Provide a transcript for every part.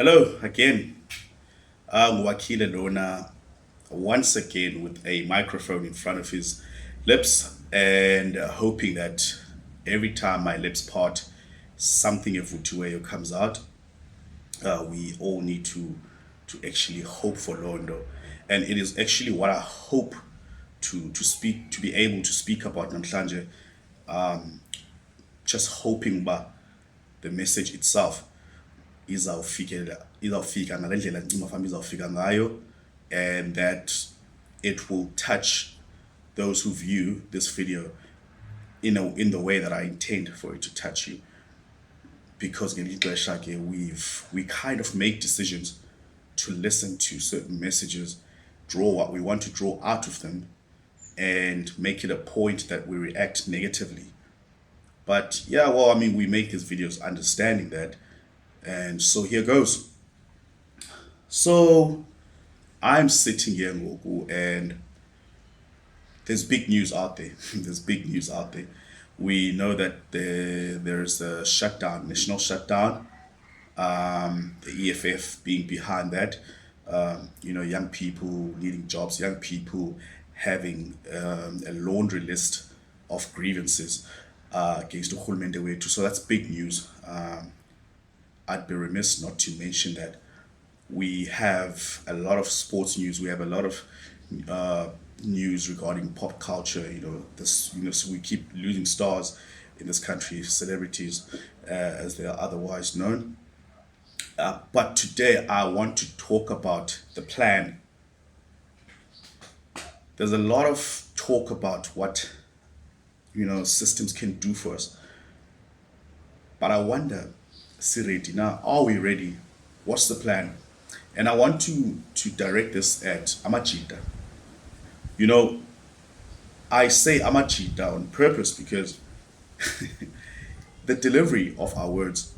Hello again. Wakhile Lona once again with a microphone in front of his lips and hoping that every time my lips part, something of Vutueo comes out. We all need to actually hope for Londo, and it is actually what I hope to be able to speak about Namhlanje. Just hoping, but the message itself izawufika ngale ndlela ncima fam izawufika ngayo, and that it will touch those who view this video in the way that I intend for it to touch you. Because ngelinye ixesha ke we kind of make decisions to listen to certain messages, draw what we want to draw out of them, and make it a point that we react negatively. But yeah, well, I mean, we make these videos understanding that. And so here goes. So I'm sitting here in Ngoku, and there's big news out there. There's big news out there. We know that there's a shutdown, national shutdown, the EFF being behind that. Young people needing jobs, young people having a laundry list of grievances against the Hulmende Wetu. So that's big news. I'd be remiss not to mention that we have a lot of sports news. We have a lot of news regarding pop culture. So we keep losing stars in this country, celebrities, as they are otherwise known. But today I want to talk about the plan. There's a lot of talk about what systems can do for us, but I wonder, ready now? Are we ready? What's the plan? And I want to direct this at Amachita. You know, I say Amachita on purpose because the delivery of our words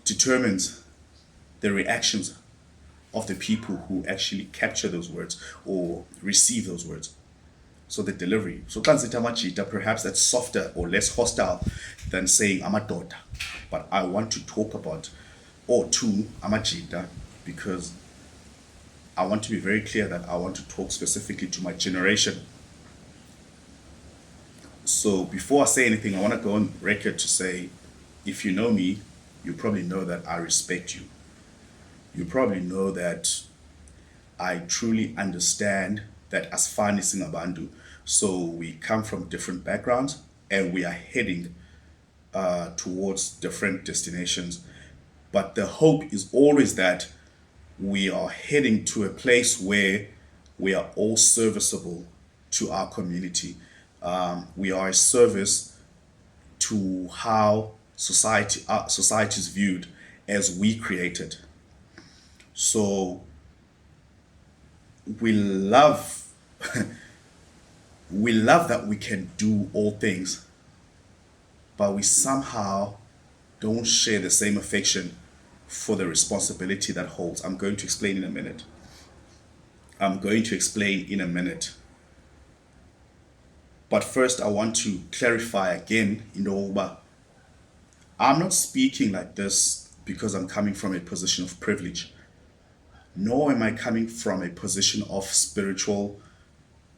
determines the reactions of the people who actually capture those words or receive those words. So the delivery. So translate Amachita, perhaps that's softer or less hostile than saying Amadota. But I want to talk about or to Amachita because I want to be very clear that I want to talk specifically to my generation. So before I say anything, I want to go on record to say, if you know me, you probably know that I respect you. You probably know that I truly understand that asifani singabantu. So we come from different backgrounds and we are heading towards different destinations. But the hope is always that we are heading to a place where we are all serviceable to our community. We are a service to how society is viewed as we created. So we love we love that we can do all things, but we somehow don't share the same affection for the responsibility that holds. I'm going to explain in a minute. But first, I want to clarify again, I'm not speaking like this because I'm coming from a position of privilege, nor am I coming from a position of spiritual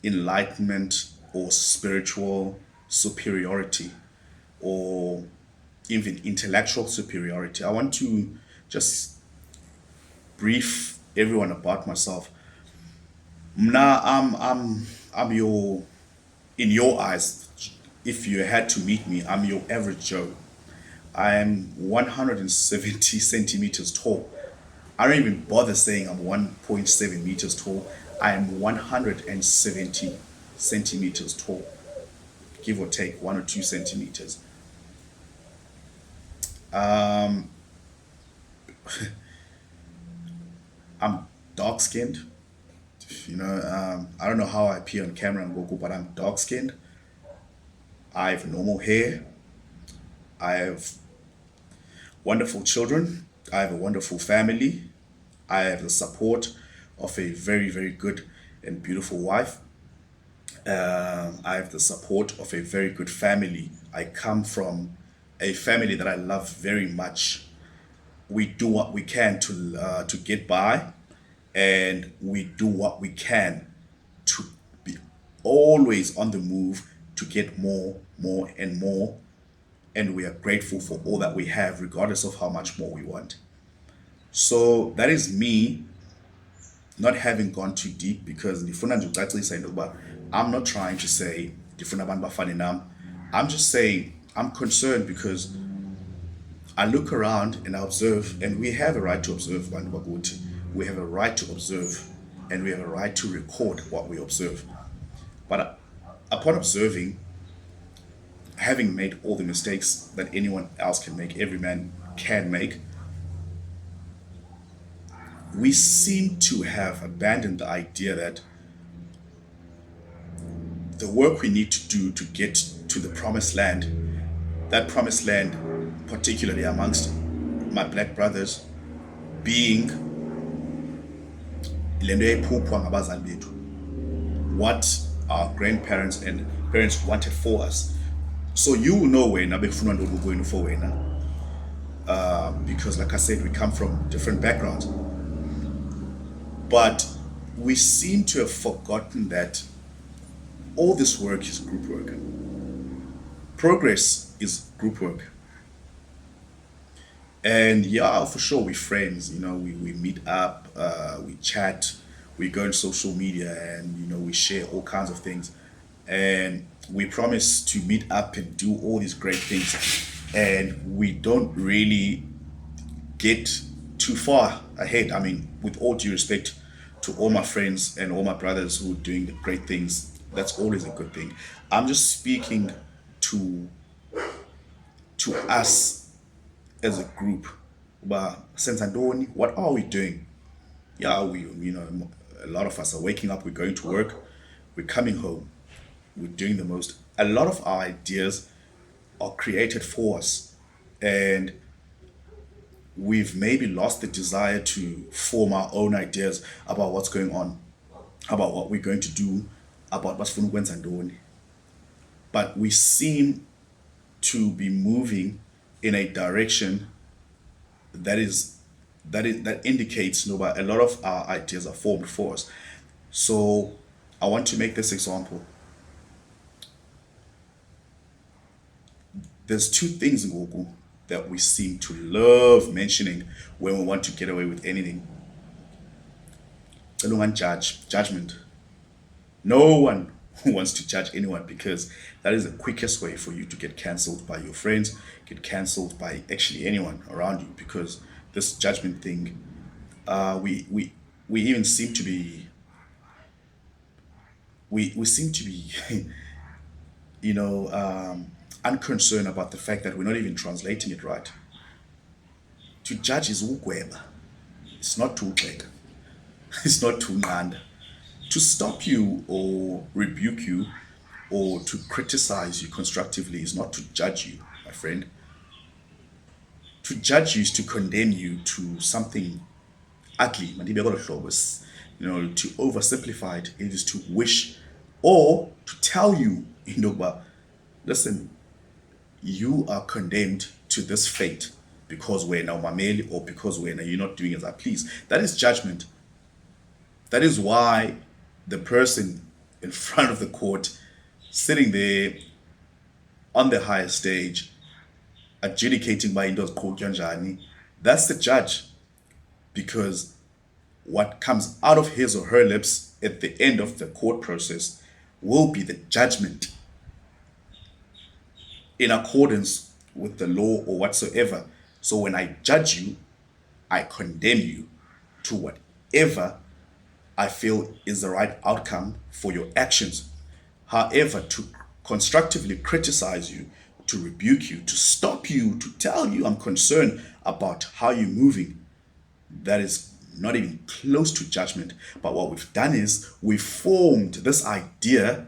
enlightenment or spiritual superiority or even intellectual superiority. I want to just brief everyone about myself. Mna, I'm your, in your eyes, if you had to meet me, I'm your average Joe. I am 170 centimeters tall. I don't even bother saying I'm 1.7 meters tall. I am 170 centimeters tall, give or take 1 or 2 centimeters. I'm dark skinned. I don't know how I appear on camera and Goku, but I'm dark skinned. I have normal hair. I have wonderful children. I have a wonderful family. I have the support of a very, very good and beautiful wife. I have the support of a very good family. I come from a family that I love very much. we do what we can to get by, and we do what we can to be always on the move to get more, more, and more. And we are grateful for all that we have, regardless of how much more we want. So that is me not having gone too deep, because ndifuna nje ucacisa into yokuba I'm not trying to say ndifuna abantu bafane nam. I'm just saying I'm concerned because I look around and I observe, and we have a right to observe, bantu bakuthi. We have a right to observe, and we have a right to record what we observe. But upon observing, having made all the mistakes that anyone else can make, every man can make, we seem to have abandoned the idea that the work we need to do to get to the promised land, that promised land, particularly amongst my black brothers, being le nto eyayiphuphwa ngabazali bethu, what our grandparents and parents wanted for us. So you will know wena bekufuna ntoni kwenu for wena, because like I said, we come from different backgrounds. But we seem to have forgotten that all this work is group work. Progress is group work. And yeah, for sure, we're friends. We meet up, we chat, we go on social media, and we share all kinds of things. And we promise to meet up and do all these great things. And we don't really get too far ahead. I mean, with all due respect to all my friends and all my brothers who are doing the great things, that's always a good thing. I'm just speaking to us as a group. But Sensandoni, what are we doing? Yeah, a lot of us are waking up, we're going to work, we're coming home, we're doing the most. A lot of our ideas are created for us, and we've maybe lost the desire to form our own ideas about what's going on, about what we're going to do, about what's funa ukwenza ntoni. But we seem to be moving in a direction that indicates a lot of our ideas are formed for us. So I want to make this example. There's two things in Goku that we seem to love mentioning when we want to get away with anything. Judgment. No one wants to judge anyone, because that is the quickest way for you to get cancelled by your friends, get cancelled by actually anyone around you, because this judgment thing, we even seem to be we seem to be unconcerned about the fact that we're not even translating it right. To judge is ugweba. It's not to ugxeka. It's not to nqanda. To stop you or rebuke you or to criticize you constructively is not to judge you, my friend. To judge you is to condemn you to something ugly. To oversimplify it, it is to wish or to tell you, listen, you are condemned to this fate because we're now mameli, or because you're not doing as I please. That is judgment. That is why the person in front of the court, sitting there on the higher stage, adjudicating by indoors Kokyonjani, that's the judge. Because what comes out of his or her lips at the end of the court process will be the judgment in accordance with the law or whatsoever. So when I judge you, I condemn you to whatever I feel is the right outcome for your actions. However, to constructively criticize you, to rebuke you, to stop you, to tell you I'm concerned about how you're moving, that is not even close to judgment. But what we've done is we've formed this idea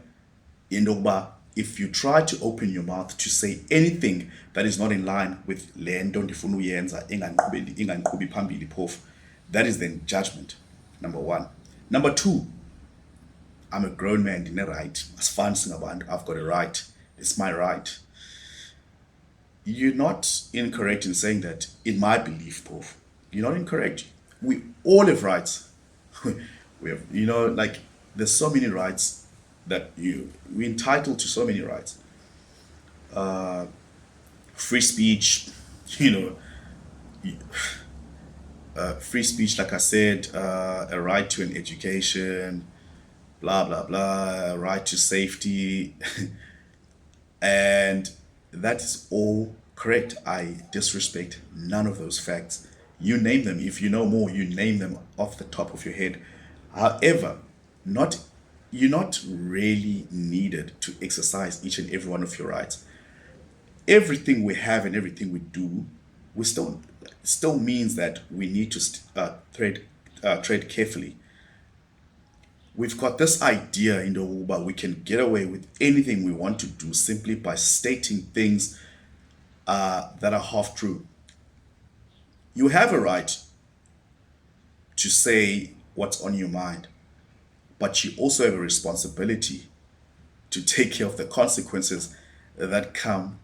in Oba. If you try to open your mouth to say anything that is not in line with lento ndifuna uyenza inganqhubi phambili phofu, that is then judgment. Number one. Number two, I'm a grown man, ndine right. Asifani singabantu, I've got a right. It's my right. you're not incorrect in saying that. In my belief, Prof, you're not incorrect. We all have rights. We have, like there's so many rights that we're entitled to so many rights. Free speech, you know, free speech, like I said, a right to an education, blah blah blah, a right to safety, and that is all correct. I disrespect none of those facts. You name them. If you know more, you name them off the top of your head. However, not you're not really needed to exercise each and every one of your rights. Everything we have and everything we do, we still means that we need to tread carefully. We've got this idea in the Uber we can get away with anything we want to do simply by stating things that are half true. You have a right to say what's on your mind, but you also have a responsibility to take care of the consequences that come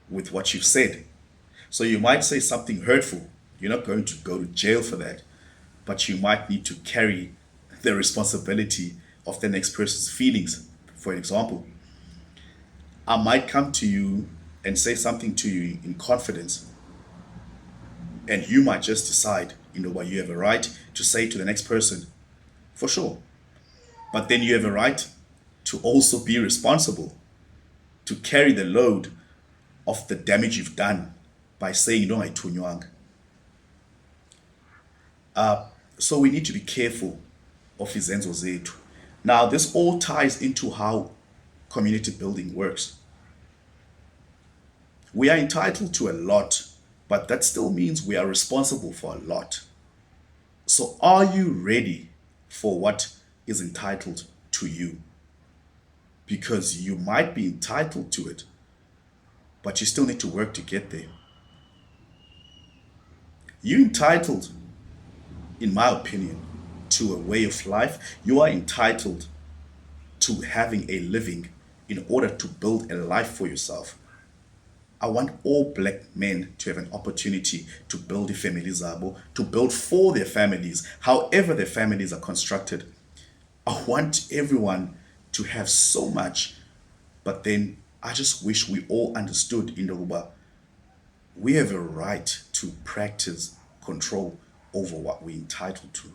with what you've said. So you might say something hurtful. You're not going to go to jail for that, but you might need to carry the responsibility of the next person's feelings. For example, I might come to you and say something to you in confidence, and you might just decide, what you have a right to say to the next person, for sure. But then you have a right to also be responsible, to carry the load of the damage you've done by saying, ayithunywanga. So we need to be careful of izenzo zethu. Now, this all ties into how community building works. We are entitled to a lot, but that still means we are responsible for a lot. So are you ready for what is entitled to you? Because you might be entitled to it, but you still need to work to get there. You're entitled, in my opinion, to a way of life. You are entitled to having a living in order to build a life for yourself. I want all black men to have an opportunity to build their families, to build for their families, however their families are constructed. I want everyone to have so much, but then I just wish we all understood in the Uba, we have a right to practice control over what we're entitled to.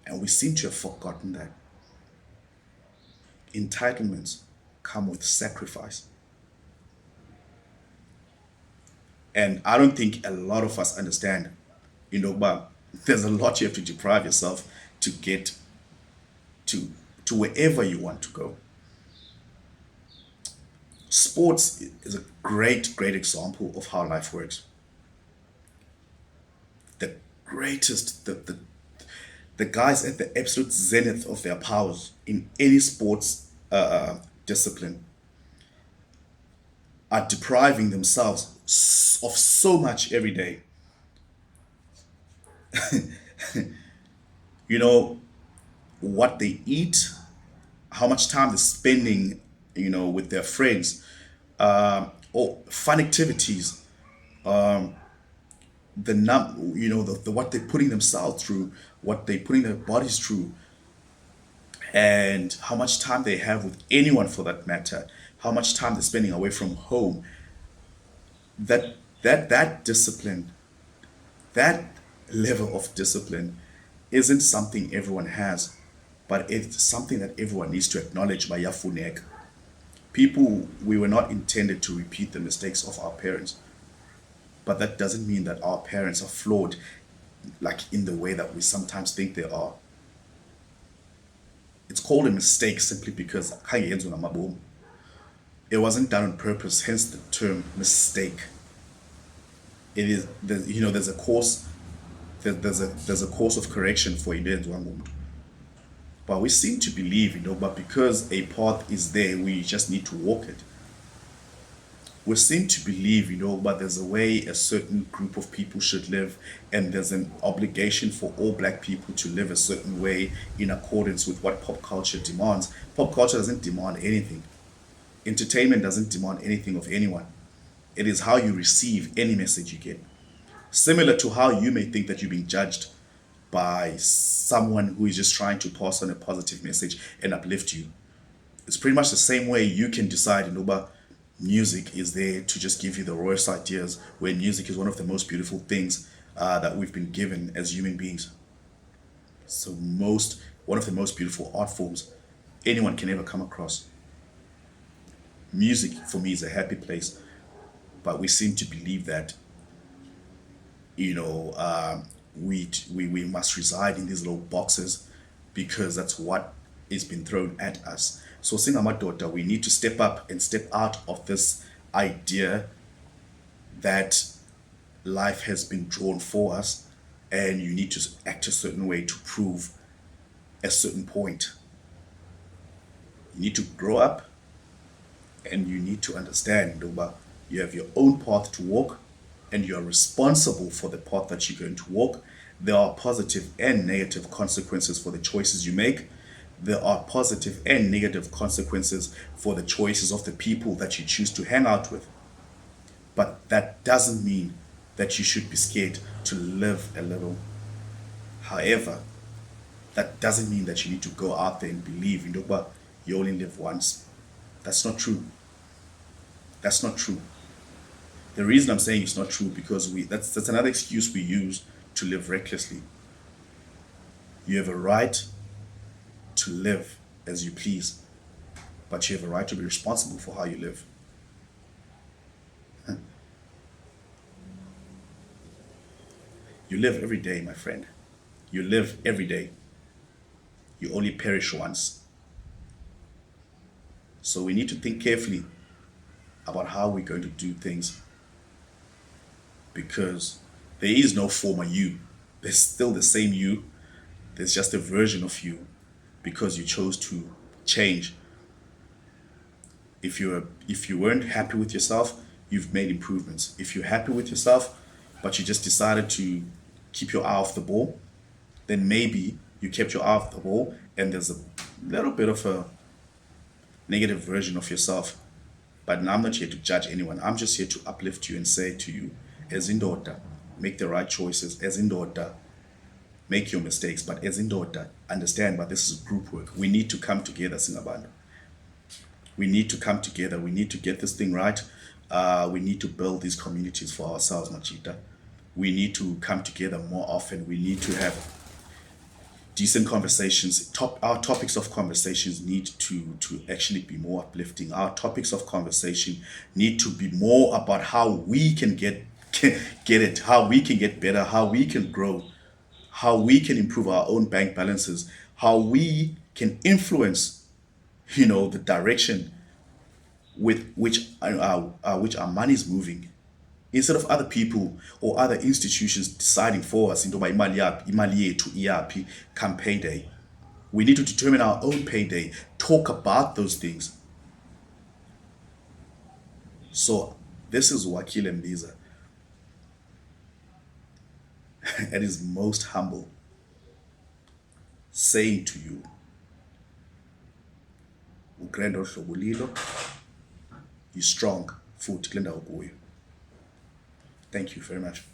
And we seem to have forgotten that. Entitlements come with sacrifice. And I don't think a lot of us understand, but there's a lot you have to deprive yourself to get to wherever you want to go. Sports is a great example of how life works. The greatest, the guys at the absolute zenith of their powers in any sports discipline are depriving themselves of so much every day. What they eat, how much time they're spending, with their friends, or fun activities, the what they're putting themselves through, what they're putting their bodies through, and how much time they have with anyone for that matter, how much time they're spending away from home. That discipline, that level of discipline isn't something everyone has, but it's something that everyone needs to acknowledge by yafuneka. People, we were not intended to repeat the mistakes of our parents, but that doesn't mean that our parents are flawed, like in the way that we sometimes think they are. It's called a mistake simply because it wasn't done on purpose, hence the term mistake. It is, there's a course, there's a course of correction for into. But we seem to believe, but because a path is there, we just need to walk it. We seem to believe, but there's a way a certain group of people should live, and there's an obligation for all black people to live a certain way in accordance with what pop culture demands. Pop culture doesn't demand anything. Entertainment doesn't demand anything of anyone. It is how you receive any message you get. Similar to how you may think that you're being judged by someone who is just trying to pass on a positive message and uplift you. It's pretty much the same way you can decide, music is there to just give you the rawest ideas, where music is one of the most beautiful things that we've been given as human beings. So one of the most beautiful art forms anyone can ever come across. Music for me is a happy place, but we seem to believe that you know we must reside in these little boxes because that's what is been thrown at us. So singamadoda, we need to step up and step out of this idea that life has been drawn for us and you need to act a certain way to prove a certain point. You need to grow up and you need to understand Ndoba, you have your own path to walk and you are responsible for the path that you're going to walk. There are positive and negative consequences for the choices you make. There are positive and negative consequences for the choices of the people that you choose to hang out with. But that doesn't mean that you should be scared to live a little. However, that doesn't mean that you need to go out there and believe in Ndoba, you only live once. That's not true. That's not true. The reason I'm saying it's not true because that's another excuse we use to live recklessly. You have a right to live as you please, but you have a right to be responsible for how you live. You live every day, my friend. You live every day. You only perish once. So we need to think carefully about how we're going to do things because there is no former you. There's still the same you. There's just a version of you because you chose to change. If you weren't happy with yourself, you've made improvements. If you're happy with yourself, but you just decided to keep your eye off the ball, then maybe you kept your eye off the ball and there's a little bit of a negative version of yourself. But I'm not here to judge anyone. I'm just here to uplift you and say to you, as indoda, make the right choices. As indoda, make your mistakes. But as indoda, understand, but this is group work. We need to come together, Singabanda. We need to come together. We need to get this thing right. We need to build these communities for ourselves, Machita. We need to come together more often. We need to have decent conversations. Our topics of conversations need to actually be more uplifting. Our topics of conversation need to be more about how we can get it, how we can get better, how we can grow, how we can improve our own bank balances, how we can influence, the direction with which our money is moving. Instead of other people or other institutions deciding for us into imali yethu iyaphi come payday, we need to determine our own payday, talk about those things. So this is Wakhile Misumzi at his most humble, saying to you, ugrendo hlobo you strong futhi kule ndawo kuyo. Thank you very much.